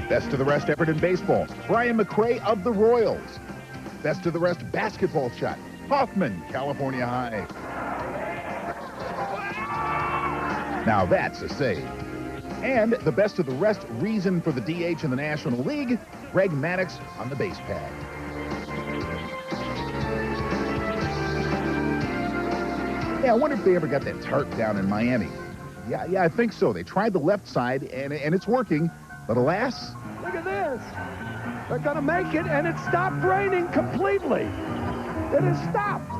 Best of the rest effort in baseball, Brian McRae of the Royals. Best of the rest basketball shot, Hoffman, California High. Now that's a save. And the best of the rest reason for the DH in the National League, Greg Maddux on the base pad. Yeah, I wonder if they ever got that tarp down in Miami. Yeah, I think so. They tried the left side, and it's working. But alas... Look at this. They're going to make it, and it stopped raining completely. It has stopped.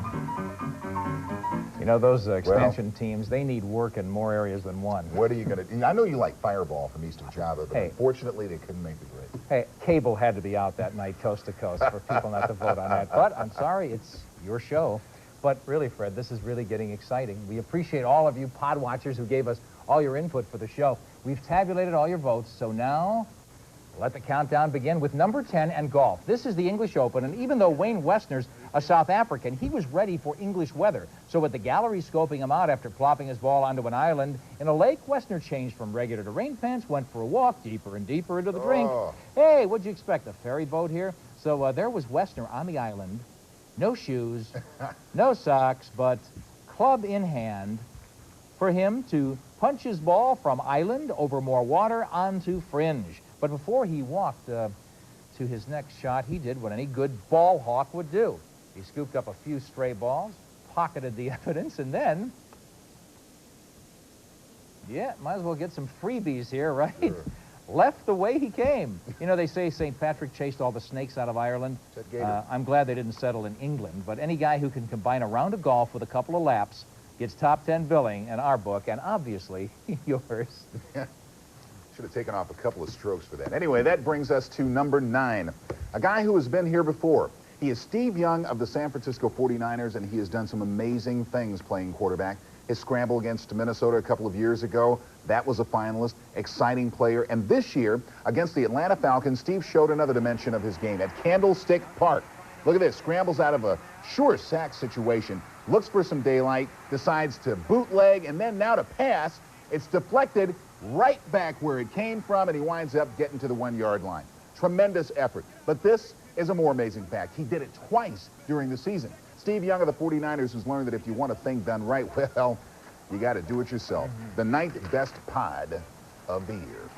You know, those expansion teams, they need work in more areas than one. What are you going to do? I know you like Fireball from east of Java, but unfortunately they couldn't make the grade. Hey, cable had to be out that night, coast to coast, for people not to vote on that. But I'm sorry, it's your show. But really, Fred, this is really getting exciting. We appreciate all of you pod watchers who gave us all your input for the show. We've tabulated all your votes, so now let the countdown begin with number 10 and golf. This is the English Open, and even though Wayne Westner's a South African, he was ready for English weather. So with the gallery scoping him out after plopping his ball onto an island in a lake, Westner changed from regular to rain pants, went for a walk deeper and deeper into the drink. Hey, what'd you expect, a ferry boat here? So there was Westner on the island. No shoes, no socks, but club in hand for him to punch his ball from island over more water onto fringe. But before he walked to his next shot, he did what any good ball hawk would do. He scooped up a few stray balls, pocketed the evidence, and then, yeah, might as well get some freebies here, right? Sure. Left the way he came. You know, they say St. Patrick chased all the snakes out of Ireland. I'm glad they didn't settle in England, but any guy who can combine a round of golf with a couple of laps gets top 10 billing in our book, and obviously yours. Should have taken off a couple of strokes for that. Anyway, that brings us to number 9, a guy who has been here before. He is Steve Young of the San Francisco 49ers, and he has done some amazing things playing quarterback. His scramble against Minnesota a couple of years ago, that was a finalist, exciting player. And this year, against the Atlanta Falcons, Steve showed another dimension of his game at Candlestick Park. Look at this, scrambles out of a sure sack situation, looks for some daylight, decides to bootleg, and then now to pass. It's deflected right back where it came from, and he winds up getting to the 1-yard line. Tremendous effort. But this is a more amazing fact. He did it twice during the season. Steve Young of the 49ers has learned that if you want a thing done right, well, you got to do it yourself. The 9th best pod of the year.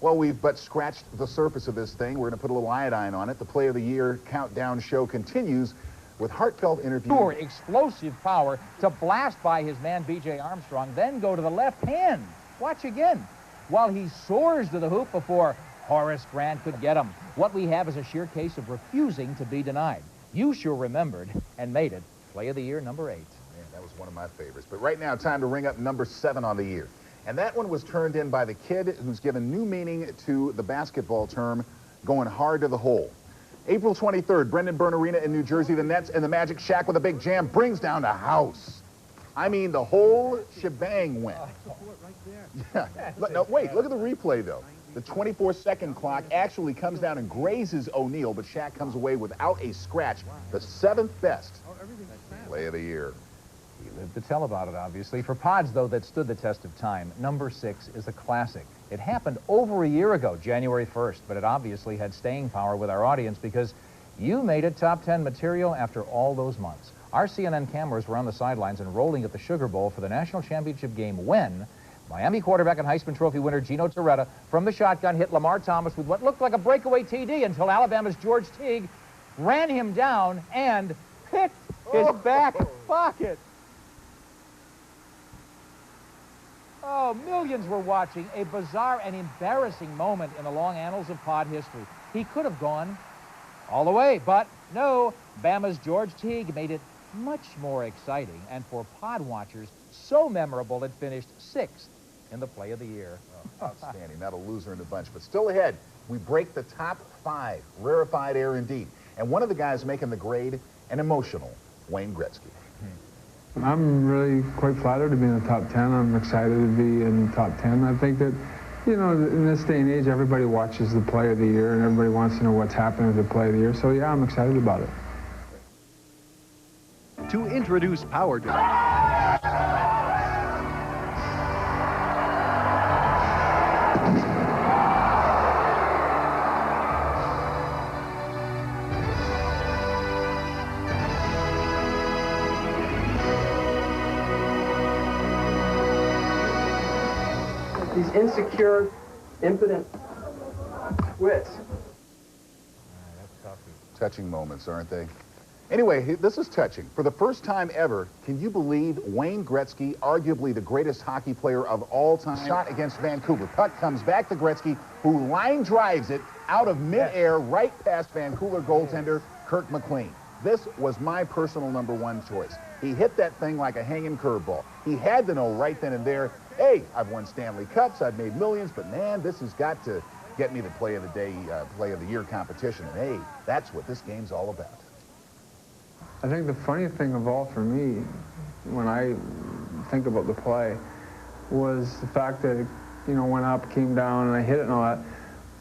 Well, we've but scratched the surface of this thing. We're going to put a little iodine on it. The Play of the Year countdown show continues with heartfelt interviews. Pure explosive power to blast by his man B.J. Armstrong, then go to the left hand. Watch again. While he soars to the hoop before Horace Grant could get him. What we have is a sheer case of refusing to be denied. You sure remembered and made it Play of the Year number 8. Man, that was one of my favorites. But right now, time to ring up number 7 on the year. And that one was turned in by the kid who's given new meaning to the basketball term, going hard to the hole. April 23rd, Brendan Byrne Arena in New Jersey, the Nets and the Magic. Shaq with a big jam brings down the house. I mean, the whole shebang went. Yeah. No, wait, look at the replay, though. The 24-second clock actually comes down and grazes O'Neal, but Shaq comes away without a scratch. The 7th best Play of the Year. He lived to tell about it, obviously. For pods, though, that stood the test of time, number 6 is a classic. It happened over a year ago, January 1st, but it obviously had staying power with our audience because you made it top 10 material after all those months. Our CNN cameras were on the sidelines and rolling at the Sugar Bowl for the national championship game when Miami quarterback and Heisman Trophy winner Gino Torretta from the shotgun hit Lamar Thomas with what looked like a breakaway TD until Alabama's George Teague ran him down and picked his back pocket. Oh, millions were watching a bizarre and embarrassing moment in the long annals of pod history. He could have gone all the way, but no, Bama's George Teague made it much more exciting, and for pod watchers, so memorable it finished 6th in the Play of the Year. Oh, outstanding. Not a loser in the bunch, but still ahead. We break the top 5. Rarefied air indeed. And one of the guys making the grade, an emotional Wayne Gretzky. I'm really quite flattered to be in the top 10. I'm excited to be in the top 10. I think that, you know, in this day and age, everybody watches the Play of the Year, and everybody wants to know what's happening with the Play of the Year. So, yeah, I'm excited about it. To introduce power to These insecure, impotent wits. Touching moments, aren't they? Anyway, this is touching. For the first time ever, can you believe Wayne Gretzky, arguably the greatest hockey player of all time, shot against Vancouver? Puck comes back to Gretzky, who line drives it out of midair right past Vancouver goaltender Kirk McLean. This was my personal #1 choice. He hit that thing like a hanging curveball. He had to know right then and there, hey, I've won Stanley Cups, I've made millions, but man, this has got to get me the play of the day, play of the year competition. And hey, that's what this game's all about. I think the funny thing of all for me, when I think about the play, was the fact that it, went up, came down, and I hit it and all that.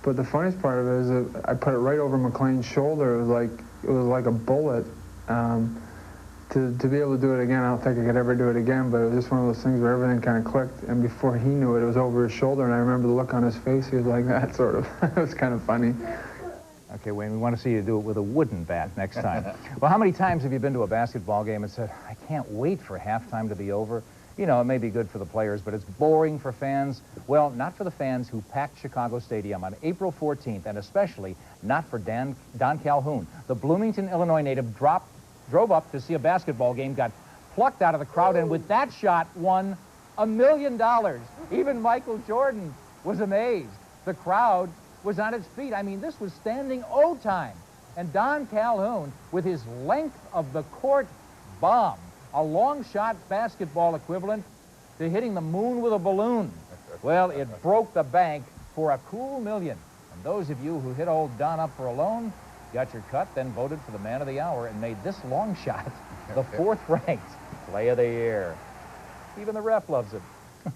But the funniest part of it is that I put it right over McLean's shoulder. It was like a bullet. To be able to do it again, I don't think I could ever do it again, but it was just one of those things where everything kind of clicked, and before he knew it, it was over his shoulder, and I remember the look on his face. He was like that, sort of. It was kind of funny. Okay, Wayne, we want to see you do it with a wooden bat next time. Well, how many times have you been to a basketball game and said, I can't wait for halftime to be over? It may be good for the players, but it's boring for fans. Well, not for the fans who packed Chicago Stadium on April 14th, and especially not for Don Calhoun. The Bloomington, Illinois native drove up to see a basketball game, got plucked out of the crowd, and with that shot won $1 million. Even Michael Jordan was amazed. The crowd was on its feet. I mean, this was standing O time. And Don Calhoun, with his length of the court bomb, a long shot basketball equivalent to hitting the moon with a balloon. Well, it broke the bank for a cool $1 million. And those of you who hit old Don up for a loan, got your cut, then voted for the man of the hour and made this long shot the 4th-ranked play of the year. Even the ref loves it.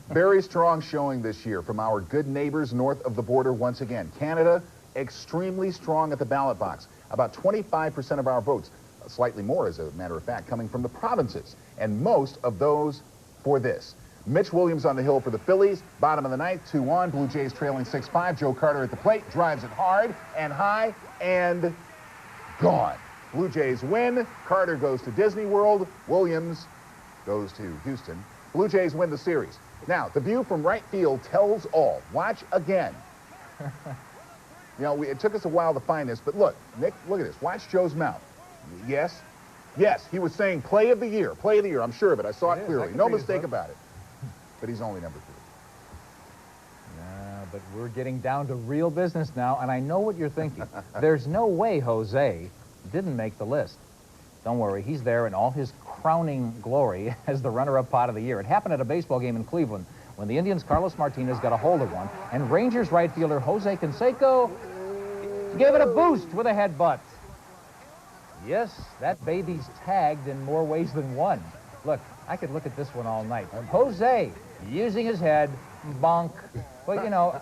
Very strong showing this year from our good neighbors north of the border once again. Canada, extremely strong at the ballot box. About 25% of our votes, slightly more as a matter of fact, coming from the provinces. And most of those for this. Mitch Williams on the hill for the Phillies. Bottom of the ninth, 2 on. Blue Jays trailing 6-5. Joe Carter at the plate, drives it hard and high and gone. Blue Jays win. Carter goes to Disney World. Williams goes to Houston. Blue Jays win the series. Now, the view from right field tells all. Watch again. It took us a while to find this, but look, Nick, look at this. Watch Joe's mouth. Yes, he was saying play of the year, play of the year. I'm sure of it. I saw it clearly. No mistake about it. But he's only #3. Yeah, but we're getting down to real business now, and I know what you're thinking. There's no way Jose didn't make the list. Don't worry, he's there in all his crowning glory as the runner-up pot of the year. It happened at a baseball game in Cleveland when the Indians' Carlos Martinez got a hold of one, and Rangers right fielder Jose Canseco gave it a boost with a headbutt. Yes, that baby's tagged in more ways than one. Look, I could look at this one all night. Jose using his head, bonk. Well,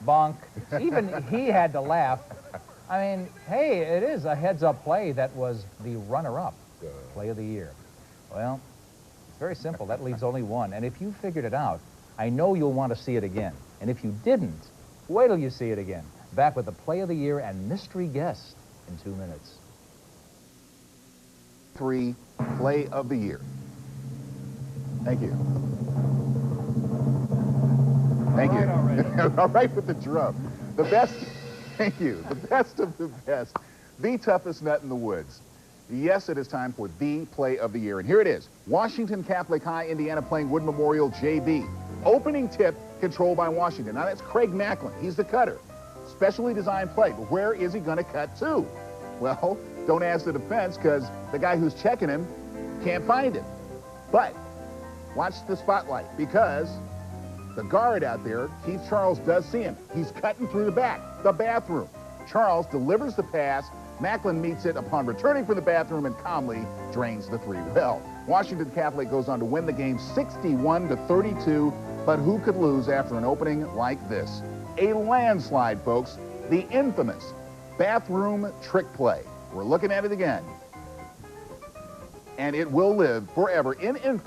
bonk. Even he had to laugh. I mean, hey, it is a heads-up play that was the runner-up play of the year. Well, it's very simple. That leaves only one. And if you figured it out, I know you'll want to see it again. And if you didn't, wait till you see it again. Back with the play of the year and mystery guest in 2 minutes. 3 play of the year. Thank you. Thank you. All right with the drum. The best, thank you. The best of the best. The toughest nut in the woods. Yes, it is time for the play of the year. And here it is. Washington Catholic High, Indiana playing Wood Memorial JV. Opening tip controlled by Washington. Now that's Craig Macklin. He's the cutter. Specially designed play. But where is he going to cut to? Well, don't ask the defense because the guy who's checking him can't find him. But watch the spotlight because the guard out there, Keith Charles, does see him. He's cutting through the back, the bathroom. Charles delivers the pass. Macklin meets it upon returning from the bathroom and calmly drains the 3. Well, Washington Catholic goes on to win the game 61-32, but who could lose after an opening like this? A landslide, folks. The infamous bathroom trick play. We're looking at it again. And it will live forever in infamy.